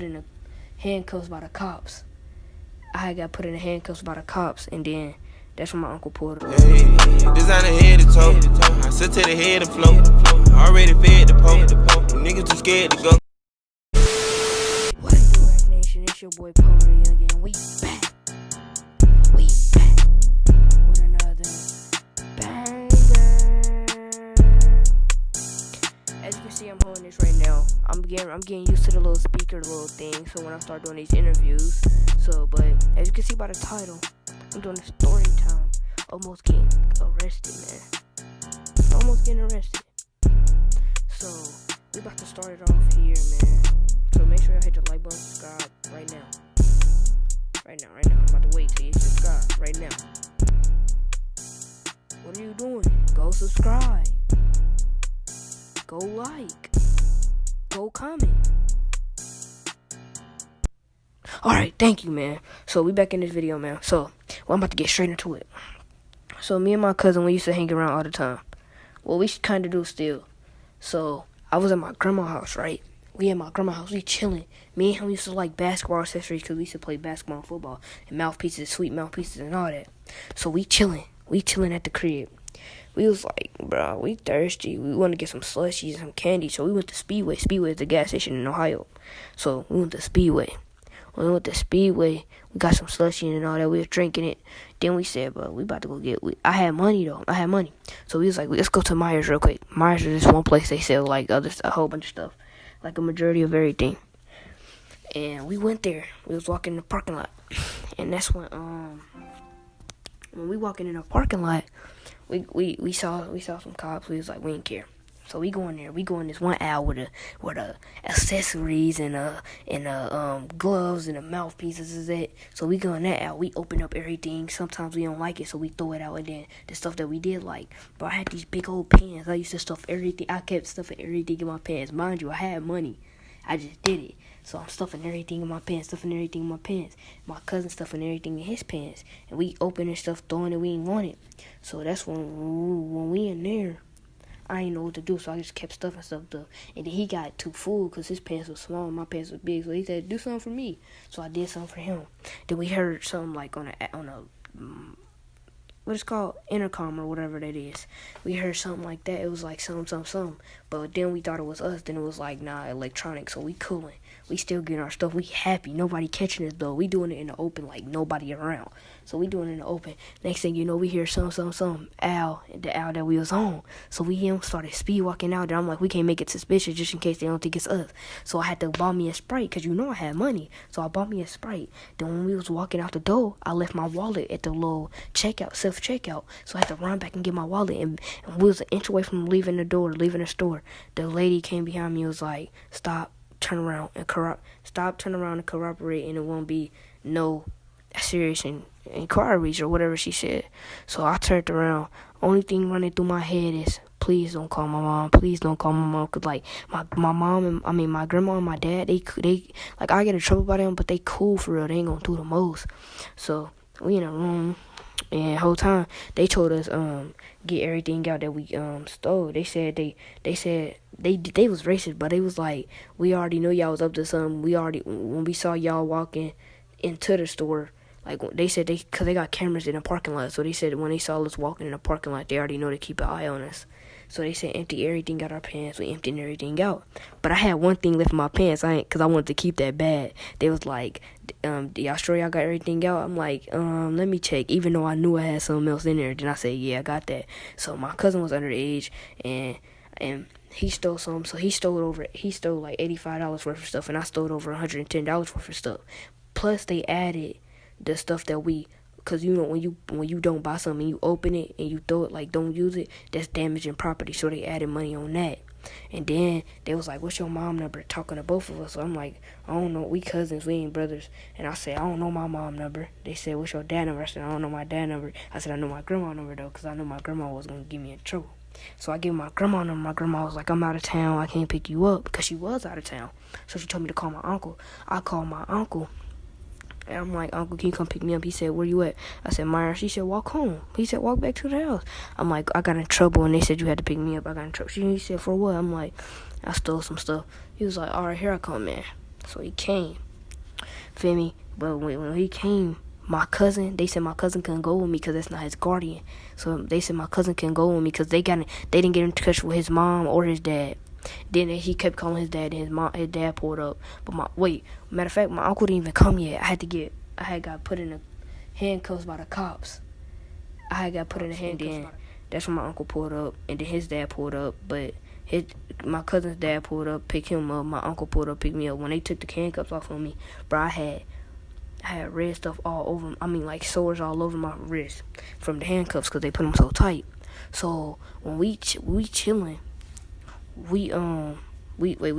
in the handcuffs by the cops. I got put in the handcuffs by the cops, and then that's when my uncle pulled it. Hey, designer head to toe. I sit to the head and float. Already fed the poke. Niggas too scared to go. What it do, Rack Nation? It's your boy Palmer Young, and we back. We back with another banger. As you can see, I'm holding this right now. I'm getting used to the little speaker little thing, so when I start doing these interviews. But as you can see by the title, I'm doing a story time. Almost getting arrested, man. Almost getting arrested. So we about to start it off here, man. So make sure y'all hit the like button, subscribe right now. Right now. I'm about to wait till you subscribe right now. What are you doing? Go subscribe. Go like. Go comment. Alright, thank you, man. So we back in this video, man. So I'm about to get straight into it. So me and my cousin, we used to hang around all the time. Well, we kind of do still. So I was at my grandma's house, right? We at my grandma's house, we chilling. Me and him used to like basketball accessories because we used to play basketball and football and mouthpieces, sweet mouthpieces and all that. So we chilling at the crib. We was like, bro, we thirsty. We want to get some slushies and some candy. So we went to Speedway. Speedway is the gas station in Ohio. So we went to Speedway. When we went to Speedway, we got some slushie and all that. We was drinking it. Then we said, bro, we about to go get. I had money though. So we was like, let's go to Myers real quick. Myers is this one place they sell like a whole bunch of stuff, like a majority of everything. And we went there. We was walking in the parking lot, and that's when we walking in the parking lot, we saw some cops. We was like, we didn't care. So we go in there. We go in this one aisle with the accessories and gloves and the mouthpieces is it. So we go in that aisle. We open up everything. Sometimes we don't like it, so we throw it out. And then the stuff that we did like, bro, I had these big old pants. I used to stuff everything. I kept stuffing everything in my pants. Mind you, I had money. I just did it. So I'm stuffing everything in my pants. My cousin stuffing everything in his pants. And we opening stuff, throwing it. We ain't want it. So that's when we in there. I didn't know what to do, so I just kept stuffing stuff up. And then he got too full because his pants was small and my pants was big. So he said, do something for me. So I did something for him. Then we heard something like on a what it's called, intercom or whatever that is. We heard something like that. It was like something. But then we thought it was us. Then it was like, nah, electronic. So we cooling. We still getting our stuff. We happy. Nobody catching us though. We doing it in the open, like nobody around. So we doing it in the open. Next thing you know, we hear some owl, the owl that we was on. So we started speed walking out there. I'm like, we can't make it suspicious just in case they don't think it's us. So I had to buy me a Sprite because I had money. So I bought me a Sprite. Then when we was walking out the door, I left my wallet at the little self-checkout. So I had to run back and get my wallet. And we was an inch away from leaving the store. The lady came behind me and was like, stop, turn around and corroborate, and it won't be no serious inquiries or whatever she said. So I turned around. Only thing running through my head is, please don't call my mom. Cause like my mom and my grandma and my dad, they like, I get in trouble by them, but they cool for real. They ain't gonna do the most. So we in a room, and the whole time they told us get everything out that we stole. They said they was racist, but they was like, we already knew y'all was up to something. When we saw y'all walking into the store, like they said because they got cameras in the parking lot. So they said when they saw us walking in the parking lot, they already know to keep an eye on us. So they said empty everything out our pants. We emptied everything out. But I had one thing left in my pants. Because I wanted to keep that bad. They was like, y'all sure y'all got everything out? I'm like, let me check. Even though I knew I had something else in there. Then I said, yeah, I got that. So my cousin was underage, and he stole some. So he stole like $85 worth of stuff, and I stole over $110 worth of stuff. Plus they added the stuff that because when you don't buy something, you open it and you throw it, like don't use it, that's damaging property. So they added money on that. And then they was like, what's your mom number? Talking to both of us. So I'm like, I don't know. We cousins. We ain't brothers. And I said, I don't know my mom number. They said, what's your dad number? I said, I don't know my dad number. I said, I know my grandma number though, because I know my grandma was going to get me in trouble. So I gave my grandma number. My grandma was like, I'm out of town. I can't pick you up, because she was out of town. So she told me to call my uncle. I called my uncle. And I'm like, Uncle, can you come pick me up? He said, where you at? I said, Myers. She said, walk home. He said, walk back to the house. I'm like, I got in trouble, and they said you had to pick me up. I got in trouble. He said, for what? I'm like, I stole some stuff. He was like, all right, here I come, man. So he came. Feel me? But when he came, they said my cousin couldn't go with me because that's not his guardian. So they said my cousin couldn't go with me because they didn't get in touch with his mom or his dad. Then he kept calling his dad, and his dad pulled up. But matter of fact, my uncle didn't even come yet. I had got put in the handcuffs by the cops. I had got put in the handcuffs. That's when my uncle pulled up, and then his dad pulled up. But my cousin's dad pulled up, picked him up. My uncle pulled up, picked me up. When they took the handcuffs off of me, bro, I had red stuff all over. I mean, like sores all over my wrist from the handcuffs because they put them so tight. So when we chilling, we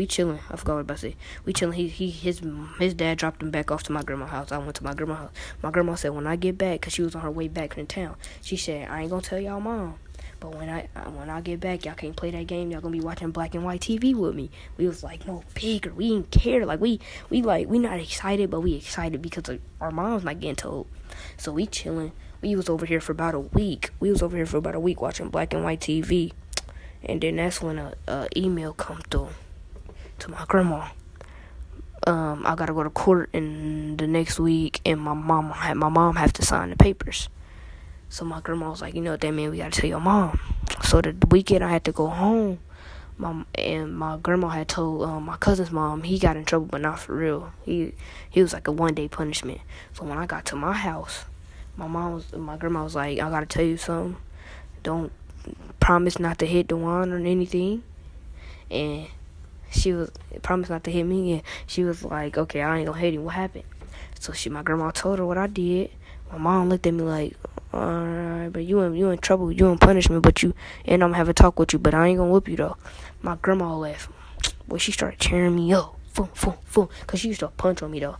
chilling. I forgot what I was about to say. We chilling. His dad dropped him back off to my grandma's house. I went to my grandma's house. My grandma said when I get back, cause she was on her way back in town, she said I ain't gonna tell y'all mom, but when I get back, y'all can't play that game. Y'all gonna be watching black and white TV with me. We was like no bigger. We didn't care. Like we not excited, but we excited because our mom's not getting told. So we chilling. We was over here for about a week. Watching black and white TV. And then that's when a email come through to my grandma. I gotta go to court in the next week, and my mom have to sign the papers. So my grandma was like, you know what that mean? We gotta tell your mom. So the weekend I had to go home. My grandma had told my cousin's mom he got in trouble, but not for real. He was like a 1-day punishment. So when I got to my house, my grandma was like, I gotta tell you something. Don't promise not to hit Dewan or anything. And she was promised not to hit me, and she was like, okay, I ain't gonna hit him. What happened? So my grandma told her what I did. My mom looked at me like, alright, but you in trouble, you in punishment, and I'm gonna have a talk with you, but I ain't gonna whoop you though. My grandma left. Boy, she started tearing me up. Cause she used to punch on me though.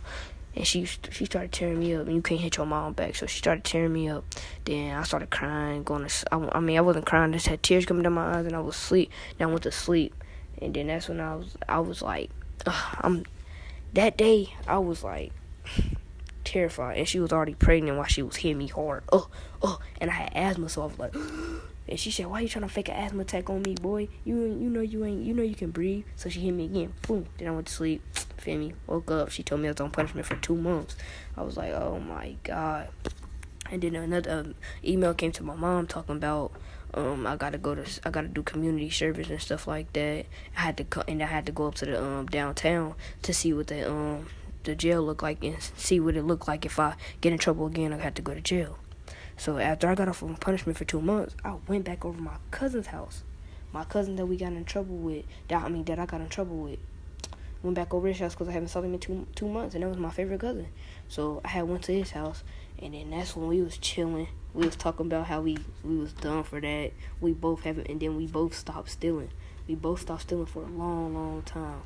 And she started tearing me up, and you can't hit your mom back. So she started tearing me up. Then I started crying, I wasn't crying, just had tears coming down my eyes, and I was asleep. Then I went to sleep, and then that's when I was like, that day I was like terrified, and she was already pregnant while she was hitting me hard. And I had asthma, so I was like, and she said, why you trying to fake an asthma attack on me, boy? You know you can breathe. So she hit me again. Boom. Then I went to sleep. Feel me? Woke up. She told me I was on punishment for 2 months. I was like, oh my God. And then another email came to my mom talking about I gotta do community service and stuff like that. I had to go up to the downtown to see what the jail looked like and see what it looked like if I get in trouble again. I had to go to jail. So after I got off on punishment for 2 months, I went back over my cousin's house. My cousin that we got in trouble with, that I got in trouble with. Went back over his house because I haven't saw him in 2 months, and that was my favorite cousin. So I went to his house, and then that's when we was chilling. We was talking about how we was done for that. We both stopped stealing. We both stopped stealing for a long, long time.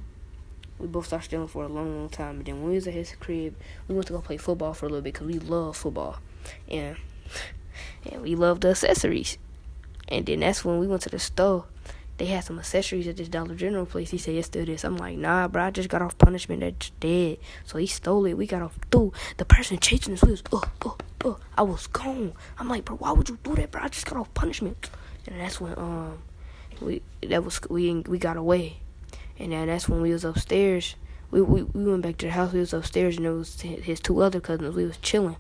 And then when we was at his crib, we went to go play football for a little bit because we love football. And we love the accessories. And then that's when we went to the store. They had some accessories at this Dollar General place. He said, yes, do this. I'm like, nah, bro, I just got off punishment. That's dead. So he stole it. We got off. Dude, the person chasing us, we was, I was gone. I'm like, bro, why would you do that, bro? I just got off punishment. And that's when we got away. And then that's when we was upstairs. We went back to the house. We was upstairs, and it was his 2 other cousins. We was chilling.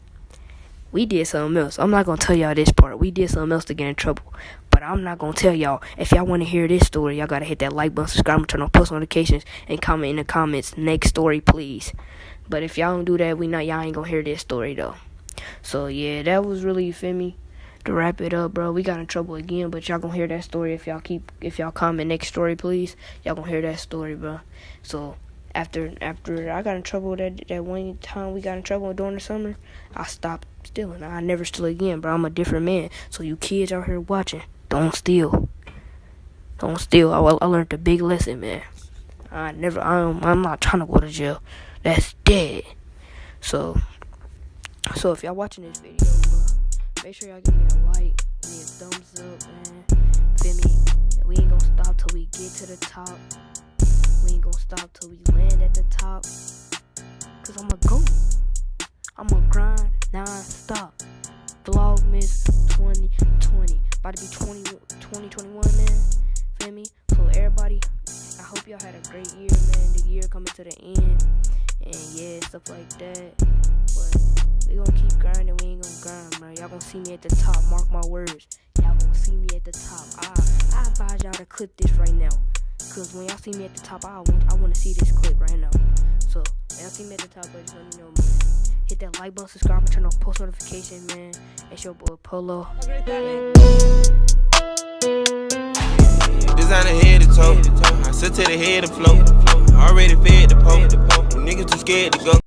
We did something else. I'm not going to tell y'all this part. We did something else to get in trouble. But I'm not going to tell y'all. If y'all want to hear this story, y'all got to hit that like button, subscribe, and turn on post notifications, and comment in the comments, next story, please. But if y'all don't do that, y'all ain't going to hear this story, though. So, yeah, that was really, you feel me? To wrap it up, bro, we got in trouble again, but y'all gonna hear that story if y'all comment next story, please. Y'all gonna hear that story, bro. So after I got in trouble that one time we got in trouble during the summer, I stopped stealing. I never steal again, bro. I'm a different man. So you kids out here watching, don't steal. Don't steal. I learned a big lesson, man. I'm not trying to go to jail. That's dead. So if y'all watching this video, bro, make sure y'all give me a like, give me a thumbs up, man. Feel me? We ain't gonna stop till we get to the top. We ain't gonna stop till we land at the top. Cause I'm a GOAT. I'm gonna grind non-stop. Vlogmas 2020. About to be 2021, man. Feel me? So everybody, I hope y'all had a great year, man. The year coming to the end. And yeah, stuff like that. But we gonna keep grinding. We ain't gonna grind, bro. Y'all gonna see me at the top. Mark my words. Y'all gonna see me at the top. I advise y'all to clip this right now. Cause when y'all see me at the top, I want to see this clip right now. So when y'all see me at the top, just let me know, man. Hit that like button, subscribe, and turn on post notification, man. It's your boy Polo. Designer head to toe. I sit to the head and float. Already fed the poke. Niggas too scared to go.